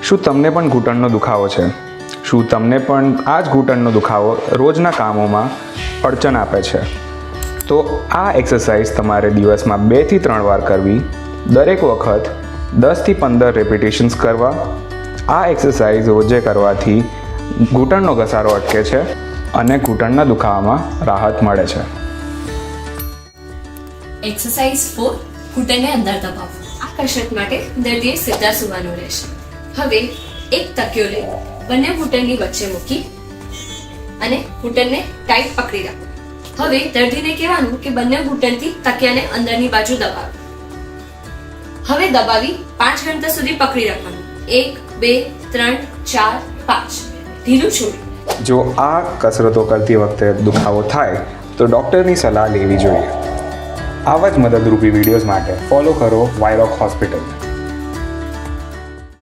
શું તમને પણ ઘૂંટણનો દુખાવો છે? શું તમને પણ આ જ ઘૂંટણનો દુખાવો રોજના કામોમાં અડચણ આપે છે? તો આ એક્સરસાઇઝ તમારે દિવસમાં 2 થી 3 વાર કરવી. દરેક વખત 10 થી 15 રેપિટેશન્સ કરવા. આ એક્સરસાઇઝ રોજે કરવાથી ઘૂંટણનો ઘસારો અટકે છે અને ઘૂંટણના દુખાવામાં રાહત મળે છે. એક્સરસાઇઝ 4 ઘૂંટણને અંદર દબાવવું. આ કસરત માટે દર્દીએ સીધા સૂવાનું રહેશે. હવે એક તકિયો લઈ બંને ઘૂંટણની વચ્ચે મૂકી અને ઘૂંટણને ટાઈટ પકડી રાખો. હવે દર્દીને કહેવાનું કે બંને ઘૂંટણથી તકિયાને અંદરની બાજુ દબાવો. હવે દબાવી 5 ઘંટા સુધી પકડી રાખવાનું. 1 2 3 4 5. ઢીલું છોડી. જો આ કસરતો કરતી વખતે દુખાવો થાય તો ડૉક્ટરની સલાહ લેવી જોઈએ. આવા જ મદદરૂપી વિડીયોઝ માટે ફોલો કરો વાયરોક હોસ્પિટલ.